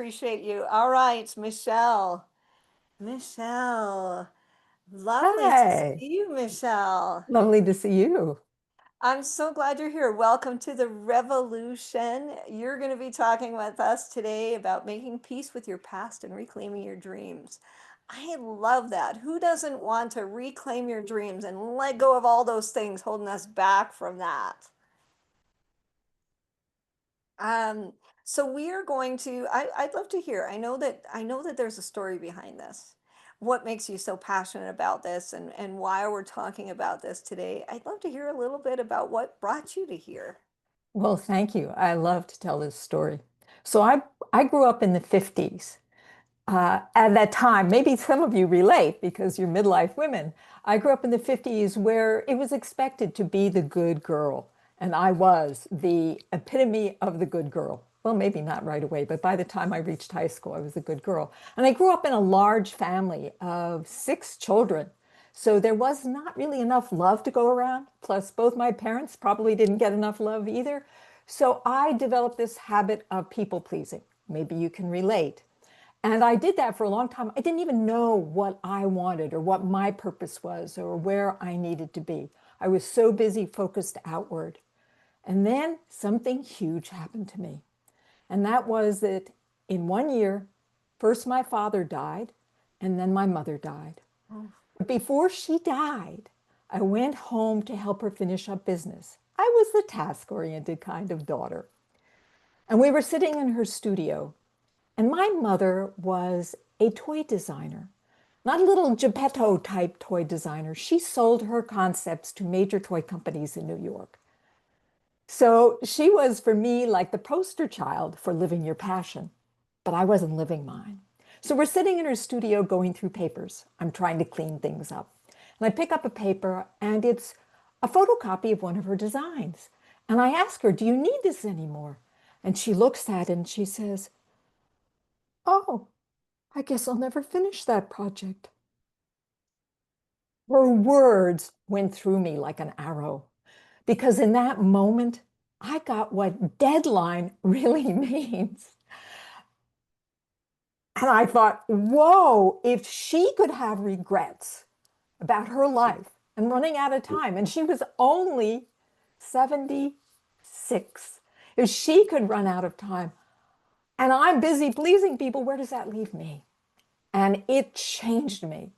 appreciate you. All right, Michelle. Michelle, lovely to see Hi, you, Michelle. lovely to see you. I'm so glad you're here. Welcome to the revolution. You're going to be talking with us today about making peace with your past and reclaiming your dreams. I love that. Who doesn't want to reclaim your dreams and let go of all those things holding us back from that? Um, so we are going to, I'd love to hear. I know that there's a story behind this. What makes you so passionate about this and why we're talking about this today? I'd love to hear a little bit about what brought you to here. Well, thank you. I love to tell this story. So I grew up in the 50s. At that time, maybe some of you relate because you're midlife women. I grew up in the 50s where it was expected to be the good girl. And I was the epitome of the good girl. Well, maybe not right away, but by the time I reached high school, I was a good girl. And I grew up in a large family of 6 children. So there was not really enough love to go around. Plus, both my parents probably didn't get enough love either. So I developed this habit of people pleasing. Maybe you can relate. And I did that for a long time. I didn't even know what I wanted or what my purpose was or where I needed to be. I was so busy focused outward. And then something huge happened to me. And that was that in one year, first my father died, and then my mother died. Oh, But before she died, I went home to help her finish up business. I was the task-oriented kind of daughter. And we were sitting in her studio, and my mother was a toy designer, not a little Geppetto type toy designer. She sold her concepts to major toy companies in New York. So she was for me like the poster child for living your passion, but I wasn't living mine. So we're sitting in her studio going through papers. I'm trying to clean things up. And I pick up a paper and it's a photocopy of one of her designs. And I ask her, "Do you need this anymore?" And she looks at it and she says, "Oh, I guess I'll never finish that project." Her words went through me like an arrow because in that moment, I got what deadline really means. And I thought, whoa, if she could have regrets about her life and running out of time, and she was only 76, if she could run out of time and I'm busy pleasing people, where does that leave me? And it changed me.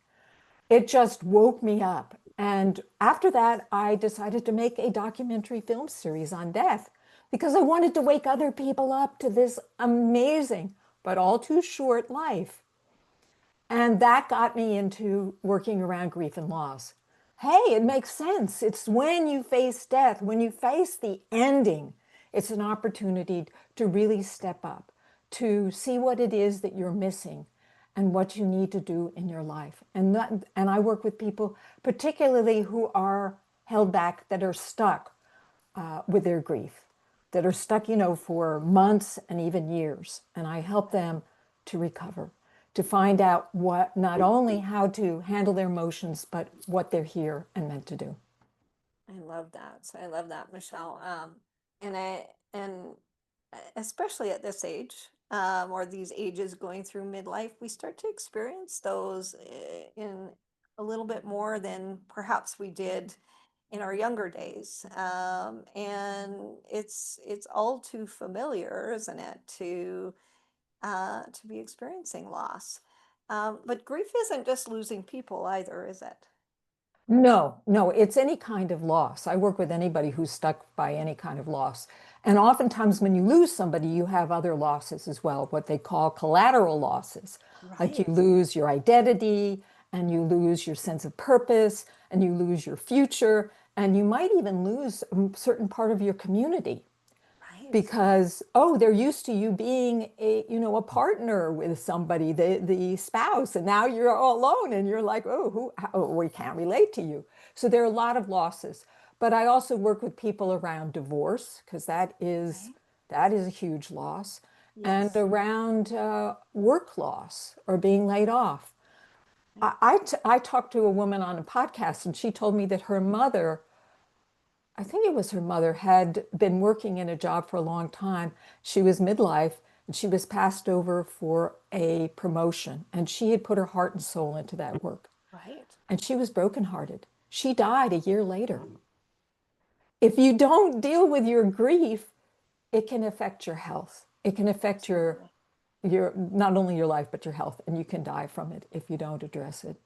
It just woke me up. And after that, I decided to make a documentary film series on death because I wanted to wake other people up to this amazing, but all too short life. And that got me into working around grief and loss. Hey, it makes sense. It's when you face death, when you face the ending, it's an opportunity to really step up, to see what it is that you're missing and what you need to do in your life. And I work with people, particularly who are held back, that are stuck with their grief, that are stuck, for months and even years. And I help them to recover, to find out what, not only how to handle their emotions, but what they're here and meant to do. I love that. So I love that, Michelle. And especially at this age, or these ages going through midlife, we start to experience those in a little bit more than perhaps we did in our younger days. And it's all too familiar, isn't it, to be experiencing loss. But grief isn't just losing people either, is it? No, no, it's any kind of loss. I work with anybody who's stuck by any kind of loss. And oftentimes, when you lose somebody, you have other losses as well, what they call collateral losses. Like you Right. lose your identity, and you lose your sense of purpose, and you lose your future, and you might even lose a certain part of your community Right. because they're used to you being a partner with somebody, the spouse, and now you're all alone and you're like, we can't relate to you. So there are a lot of losses. But I also work with people around divorce because Right. that is a huge loss, and Yes. around work loss or being laid off. Right. I talked to a woman on a podcast and she told me that her mother, I think it was her mother, had been working in a job for a long time. She was midlife And she was passed over for a promotion, and she had put her heart and soul into that work. Right. And she was brokenhearted. She died a year later. If you don't deal with your grief, it can affect your health. It can affect Absolutely. your not only your life but your health, and you can die from it if you don't address it.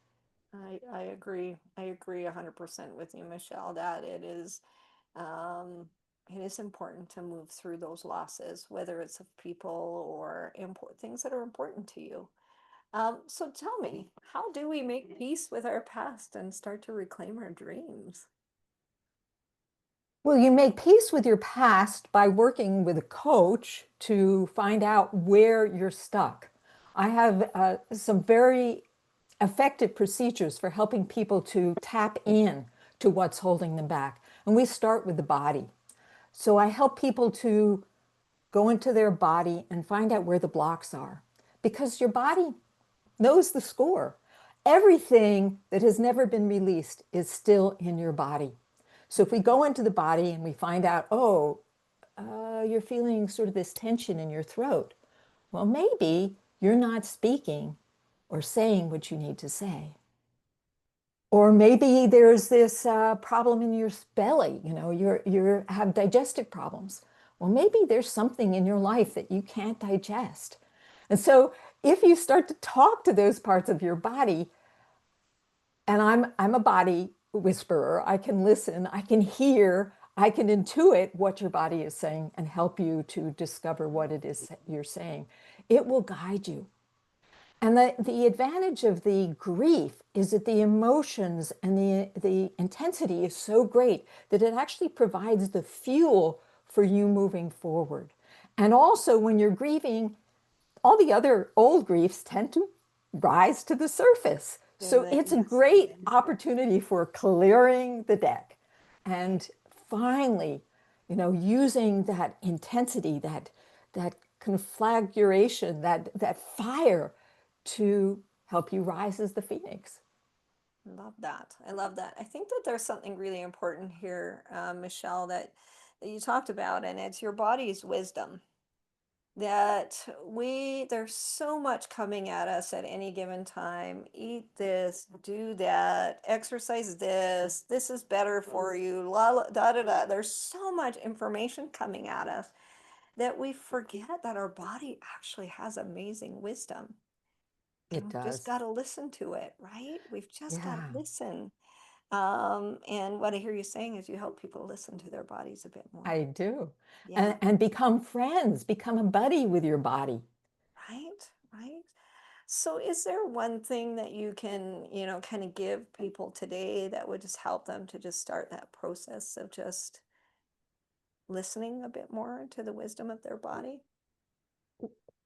I agree. I agree 100% with you, Michelle, that um, it is important to move through those losses, whether it's of people or things that are important to you. So tell me, how do we make peace with our past and start to reclaim our dreams? Well, you make peace with your past by working with a coach to find out where you're stuck. I have some very effective procedures for helping people to tap in to what's holding them back. And we start with the body. So I help people to go into their body and find out where the blocks are because your body knows the score. Everything that has never been released is still in your body. So if we Mhm. go into the body and we find out, oh, you're feeling sort of this tension in your throat, well, maybe you're not speaking or saying what you need to say. Or maybe there's this problem in your belly, you have digestive problems. Well, maybe there's something in your life that you can't digest. And so if you start to talk to those parts of your body, and I'm a body whisperer, I can listen, I can hear, I can intuit what your body is saying and help you to discover what it is you're saying. It will guide you. And the advantage of the grief is that the emotions and the intensity is so great that it actually provides the fuel for you moving forward. And also, when you're grieving, all the other old griefs tend to rise to the surface. So it's a Yes, great yes. opportunity for clearing the deck and finally, using that intensity, that conflagration, that fire to help you rise as the phoenix. Love that. I love that. I think that there's something really important here, Michelle, that you talked about, and it's your body's wisdom. That there's so much coming at us at any given time. Eat this, do that, exercise this, this is better for you, la la da da da. There's so much information coming at us that we forget that our body actually has amazing wisdom. And It we've just does. got to listen to it, right? We've just got to Yeah, listen. And what I hear you saying is you help people listen to their bodies a bit more. I do. Yeah, And become friends, become a buddy with your body. right, right. So is there one thing that you can, kind of give people today that would just help them to just start that process of just listening a bit more to the wisdom of their body?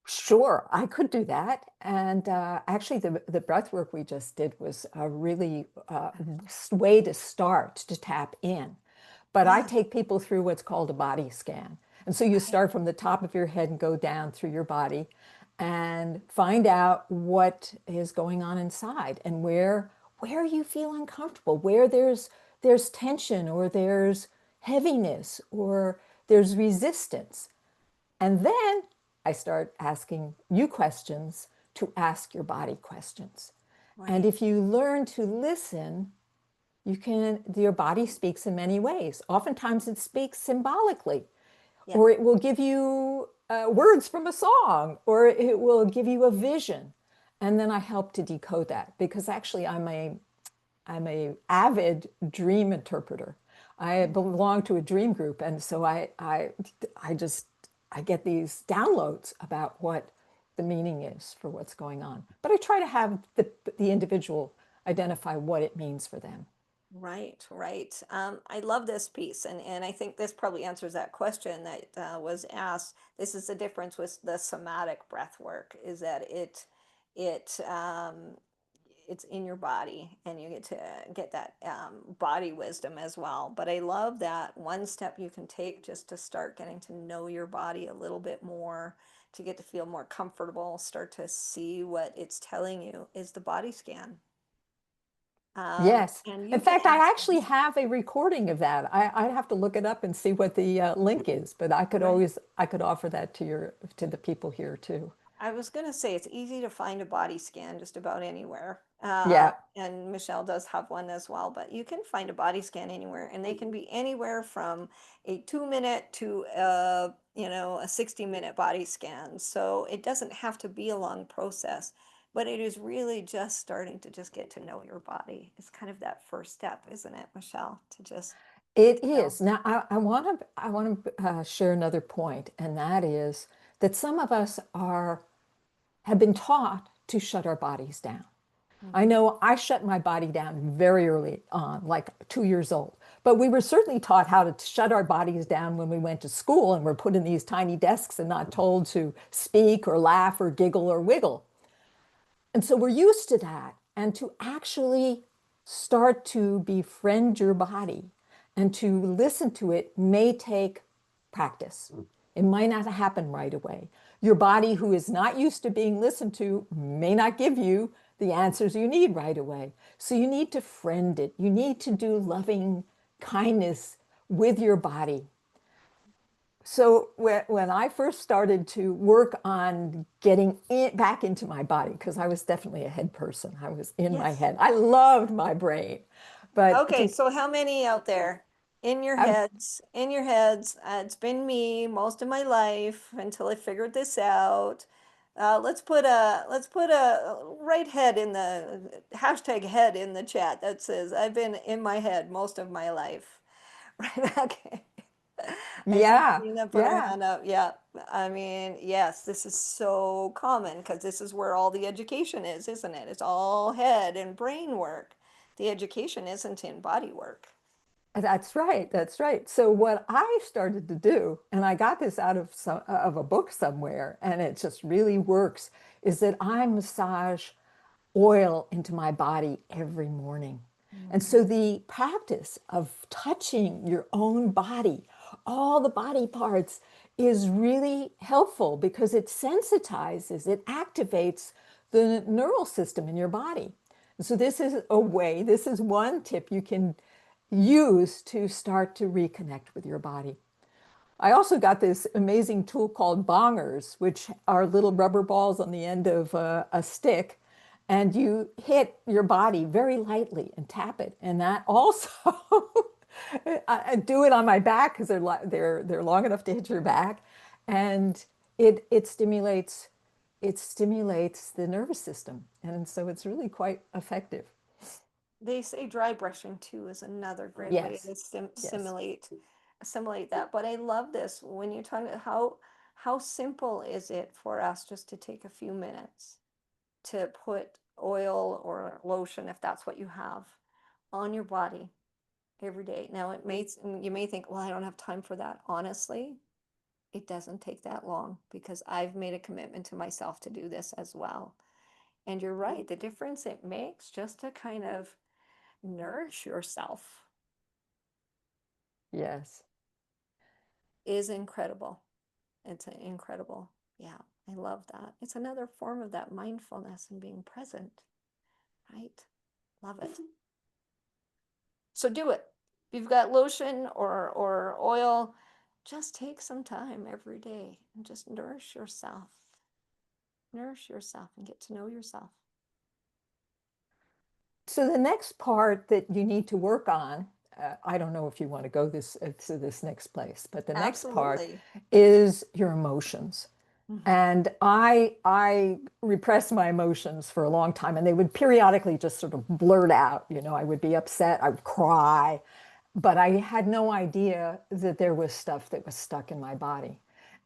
Sure, I could do that. And actually, the breath work we just did was a really way to start to tap in. But I Yeah, take people through what's called a body scan. And so you right. start from the top of your head and go down through your body and find out what is going on inside and where you feel uncomfortable, where there's tension or there's heaviness or there's resistance. And then I start asking you questions to ask your body questions. And Right. if you learn to listen, your body speaks in many ways. Oftentimes it speaks symbolically, Yeah. or it will give you words from a song, or it will give you a vision. And then I help to decode that because actually I'm a avid dream interpreter. I Oh, belong to a dream group, and so I just I get these downloads about what the meaning is for what's going on. But I try to have the individual identify what it means for them. right, right. I love this piece, and I think this probably answers that question that was asked. This is the difference with the somatic breath work, is that it it's in your body, and you get to get that body wisdom as well. But I love that one step you can take just to start getting to know your body a little bit more, to get to feel more comfortable, start to see what it's telling you is the body scan. Yes. And In you can fact, I ask actually them. have a recording of that. I'd have to look it up and see what the link is, but Right. I could offer that to to the people here too. I was going to say it's easy to find a body scan just about anywhere. Yeah. And Michelle does have one as well, but you can find a body scan anywhere, and they can be anywhere from a 2 minute to a 60-minute body scan. So it doesn't have to be a long process, but it is really just starting to just get to know your body. It's kind of that first step, isn't it, Michelle? To just get It to know. is. Now, I want to share another point, and that is that some of us have been taught to shut our bodies down. I Hmm. know I shut my body down very early on, like 2 years old. But we were certainly taught how to shut our bodies down when we went to school and were put in these tiny desks and not told to speak or laugh or giggle or wiggle. And so we're used to that. And to actually start to befriend your body and to listen to it may take practice. It might not happen right away. Your body, who is not used to being listened to, may not give you the answers you need right away. So you need to friend it. You need to do loving kindness with your body. So when I first started to work on getting back into my body, because I was definitely a head person, I was in my Yes. head. I loved my brain, but Okay, so how many out there in your I, heads? In your heads, it's been me most of my life until I figured this out. Let's put a right head in the hashtag head in the chat that says I've been in my head most of my life. Right? Okay. I see yeah, Tina put her yeah. hand up. Yeah. I mean, yes, this is so common because this is where all the education is, isn't it? It's all head and brain work. The education isn't in body work. That's right. That's right. So what I started to do, and I got this out of of a book somewhere, and it just really works, is that I massage oil into my body every morning. And Mhm. so the practice of touching your own body, all the body parts, is really helpful because it sensitizes, it activates the neural system in your body. So this is a way, this is one tip you can use to start to reconnect with your body. I also got this amazing tool called bongers, which are little rubber balls on the end of a stick. And you hit your body very lightly and tap it. And that also, I do it on my back because they're long enough to hit your back. And it stimulates the nervous system. And so it's really quite effective. They say dry brushing too is another great way Yes, to yes, simulate that. But I love this when you're talking about how simple is it for us just to take a few minutes to put oil or lotion, if that's what you have, on your body every day. Now, you may think, well, I don't have time for that. Honestly, it doesn't take that long because I've made a commitment to myself to do this as well. And you're right, the difference it makes just to kind of nourish yourself yes. is incredible. It's incredible. Yeah, I love that. It's another form of that mindfulness and being present, right? Love it. So do it. If you've got lotion or oil, just take some time every day and just nourish yourself. Nourish yourself and get to know yourself. So the next part that you need to work on, I don't know if you want to go to this next place, but the next part Absolutely. is your emotions. Hmm. And I repressed my emotions for a long time, and they would periodically just sort of blurt out. You know, I would be upset, I would cry, but I had no idea that there was stuff that was stuck in my body.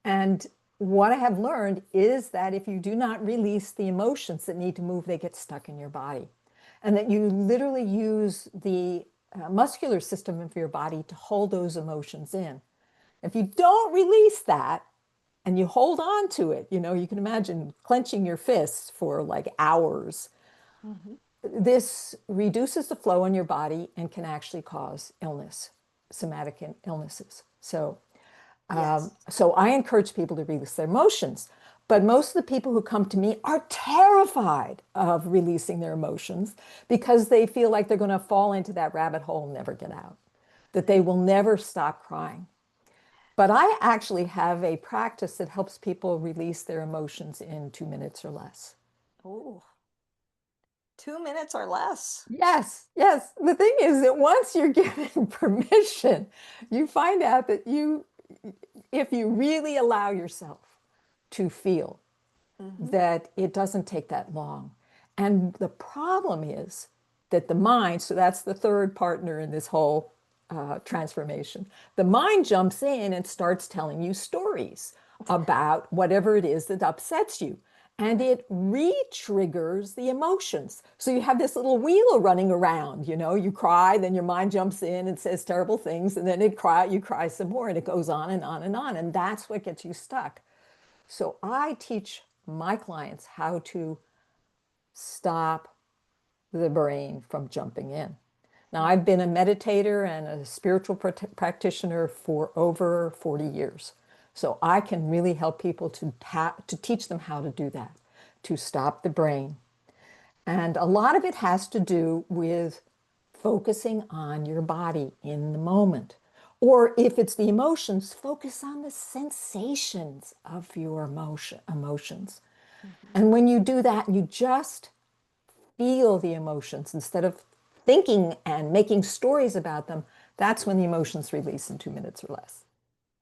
And what I have learned is that if you do not release the emotions that need to move, they get stuck in your body. And that you literally use the muscular system of your body to hold those emotions in. If you don't release that and you hold on to it, you know, you can imagine clenching your fists for like hours. Hmm. This reduces the flow in your body and can actually cause illness, somatic illnesses. So Yes. so I encourage people to release their emotions. But most of the people who come to me are terrified of releasing their emotions because they feel like they're going to fall into that rabbit hole and never get out, that they will never stop crying. But I actually have a practice that helps people release their emotions in 2 minutes or less. Oh, 2 minutes or less. Yes, yes. The thing is that once you're given permission, you find out that if you really allow yourself to feel, Hmm. that it doesn't take that long. And the problem is that the mind, so that's the third partner in this whole transformation, the mind jumps in and starts telling you stories about whatever it is that upsets you. And Right. it re-triggers the emotions. So you have this little wheel running around, you cry, then your mind jumps in and says terrible things, and then you cry some more, and it goes on and on and on. And that's what gets you stuck. So I teach my clients how to stop the brain from jumping in. Now, I've been a meditator and a spiritual practitioner for over 40 years. So I can really help people to teach them how to do that, to stop the brain. And a lot of it has to do with focusing on your body in the moment. Or if it's the emotions, focus on the sensations of your emotions. Hmm. And when you do that, you just feel the emotions instead of thinking and making stories about them. That's when the emotions release in 2 minutes or less.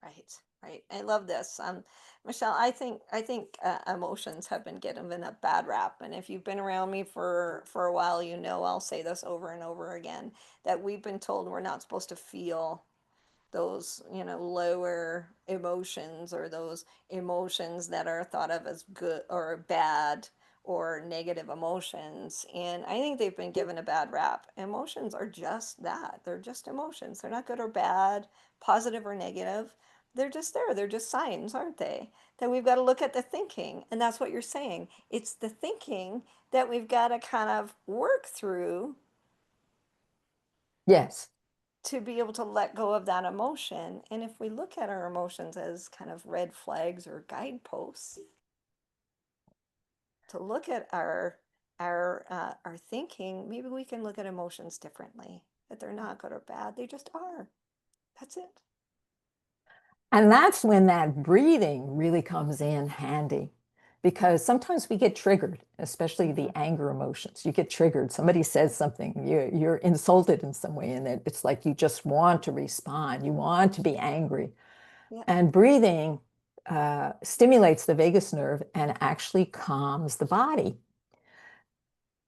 Right, right. I love this. Michelle, I think emotions have been given a bad rap, and if you've been around me for a while, you know I'll say this over and over again that we've been told we're not supposed to feel those, lower emotions or those emotions that are thought of as good or bad or negative emotions. And I think they've been given a bad rap. Emotions are just that. They're just emotions. They're not good or bad, positive or negative. They're just there. They're just signs, aren't they? That we've got to look at the thinking. And that's what you're saying. It's the thinking that we've got to kind of work through Yes. to be able to let go of that emotion. And if we look at our emotions as kind of red flags or guideposts, to look at our thinking, maybe we can look at emotions differently. That they're not good or bad, they just are. That's it. And that's when that breathing really comes in handy because sometimes we get triggered, especially the Hmm. anger emotions. You get triggered. Somebody says something, you're insulted in some way, and it's like you just want to respond. You want to be angry. Yeah. And breathing stimulates the vagus nerve and actually calms the body.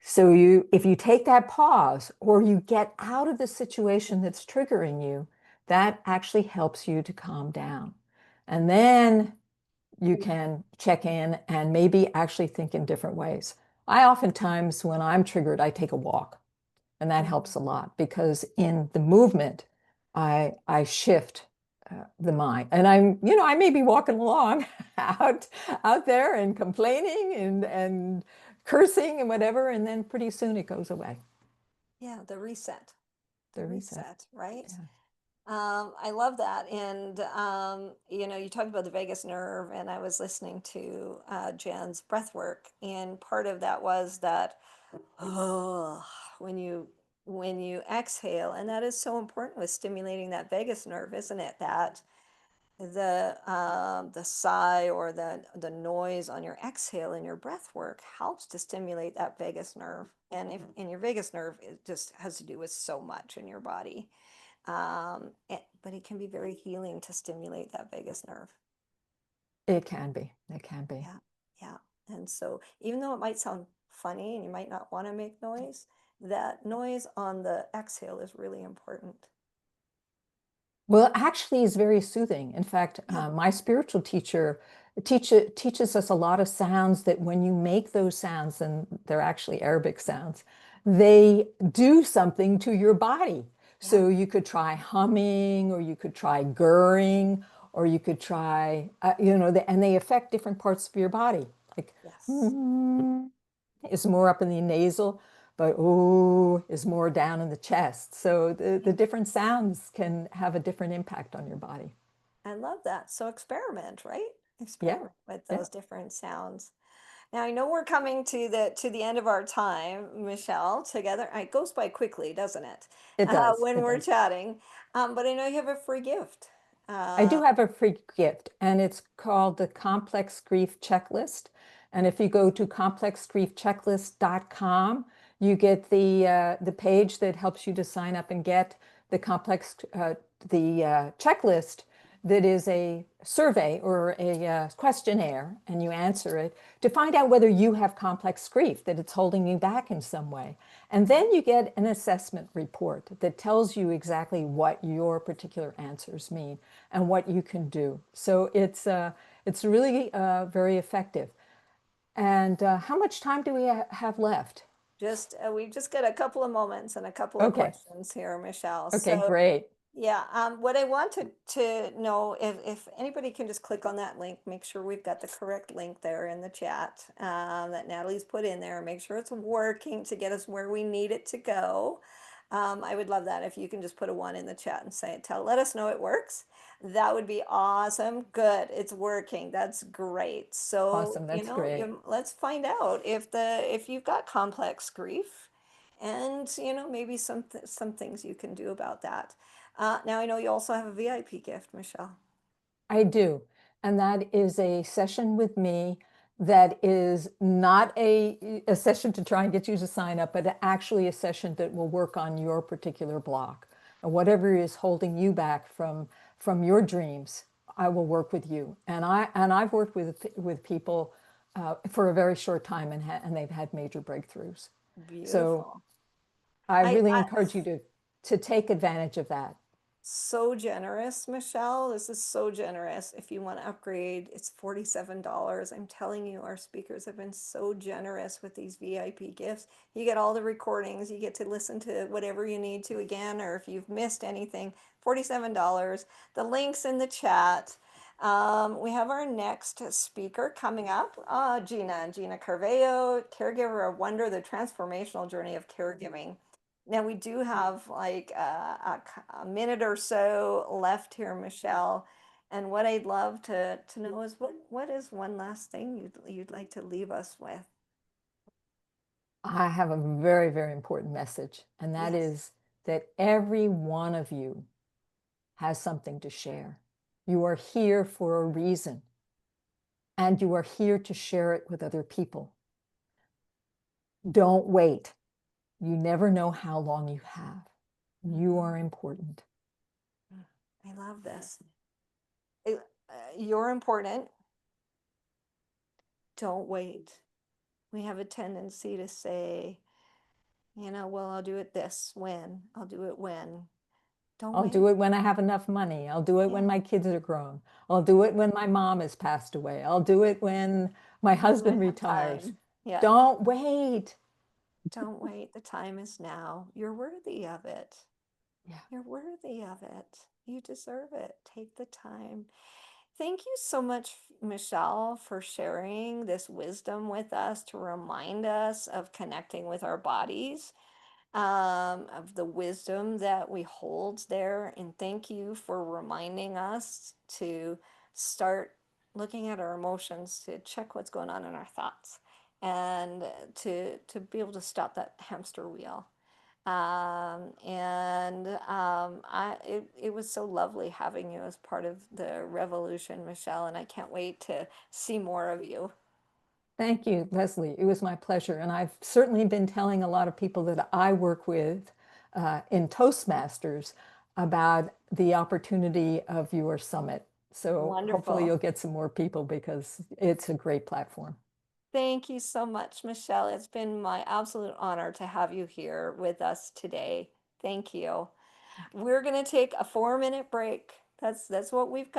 So if you take that pause or you get out of the situation that's triggering you, that actually helps you to calm down. And then you can check in and maybe actually think in different ways. I oftentimes, when I'm triggered, I take a walk, and that helps Hmm. a lot because in the movement, I shift the mind, and I may be walking along out out there and complaining and cursing and whatever, and then pretty soon it goes away. Yeah, the reset. The The reset. reset, right? Yeah. I love that. And, you talked about the vagus nerve, and I was listening to Jan's breath work. And part of that was that, oh, when you when you exhale, and that is so important with stimulating that vagus nerve, isn't it? That the sigh or the noise on your exhale in your breath work helps to stimulate that vagus nerve. And if in your vagus nerve, it just has to do with so much in your body. But it can be very healing to stimulate that vagus nerve. It can be. It can be. Yeah, yeah. And so even though it might sound funny and you might not want to make noise, that noise on the exhale is really important. Well, actually, is very soothing. In fact, Yeah, my spiritual teacher teaches us a lot of sounds that when you make those sounds, and they're actually Arabic sounds, they do something to your body. yeah, So you could try humming, or you could try gurring, or you could try, and they affect different parts of your body. Like, yes. mm, is more up in the nasal, but ooh is more down in the chest. So the Yeah. different sounds can have a different impact on your body. I love that. So experiment, right? Yeah, experiment with yeah, those different sounds. Now I know we're coming to the end of our time, Michelle, together. It goes by quickly, doesn't it? it does. When It we're does. chatting. But I know you have a free gift. I Uh, do have a free gift, and it's called the Complex Grief Checklist. And if you go to complexgriefchecklist.com, you get the page that helps you to sign up and get the complex checklist that is a survey or a questionnaire, and you answer it to find out whether you have complex grief, that it's holding you back in some way. And then you get an assessment report that tells you exactly what your particular answers mean and what you can do. So it's really very effective. And how much time do we have left? we've just got a couple of moments and a couple of Okay. questions here, Michelle. Okay, So great. yeah, what I wanted to know, if anybody can just click on that link, make sure we've got the correct link there in the chat, that Natalie's put in there, make sure it's working to get us where we need it to go. I would love that if you can just put a one in the chat and let us know it works. That would be awesome. Good, it's working. That's great. So, Awesome. That's great. let's find out if you've got complex grief, and maybe some things you can do about that. Now I know you also have a VIP gift, Michelle. I do. And that is a session with me that is not a session to try and get you to sign up, but actually a session that will work on your particular block. And whatever is holding you back from your dreams, I will work with you. And I've worked with people for a very short time, and they've had major breakthroughs. So Beautiful. I really I encourage you to take advantage of that. So generous, Michelle. This is so generous. If you want to upgrade, it's $47. I'm telling you, our speakers have been so generous with these VIP gifts. You get all the recordings, you get to listen to whatever you need to again, or if you've missed anything, $47. The link's in the chat. We have our next speaker coming up, Gina Carveo, Caregiver of Wonder, the transformational journey of caregiving. Now we do have like a minute or so left here, Michelle. And what I'd love to know is what is one last thing you'd like to leave us with? I have a very, very important message, and that Yes. is that every one of you has something to share. You are here for a reason, and you are here to share it with other people. Don't wait. You never know how long you have. You Mhm. are important. I love this. You're important. Don't wait. We have a tendency to say, well, I'll do it this when, I'll do it when. Don't I'll do wait. it when I have enough money. I'll do it when Yeah. my kids are grown. I'll do it when my mom has passed away. I'll do it when my When I husband have retires. time. Yeah. Don't wait. Don't wait. The time is now. You're worthy of it. Yeah. You're worthy of it. You deserve it. Take the time. Thank you so much, Michelle, for sharing this wisdom with us to remind us of connecting with our bodies, of the wisdom that we hold there. And thank you for reminding us to start looking at our emotions, to check what's going on in our thoughts, and to be able to stop that hamster wheel. It was so lovely having you as part of the revolution, Michelle, and I can't wait to see more of you. Thank you, Leslie. It was my pleasure. And I've certainly been telling a lot of people that I work with in Toastmasters about the opportunity of your summit. So hopefully Wonderful. you'll get some more people because it's a great platform. Thank you so much, Michelle. It's been my absolute honor to have you here with us today. Thank you. We're going to take a 4-minute break. That's what we've got.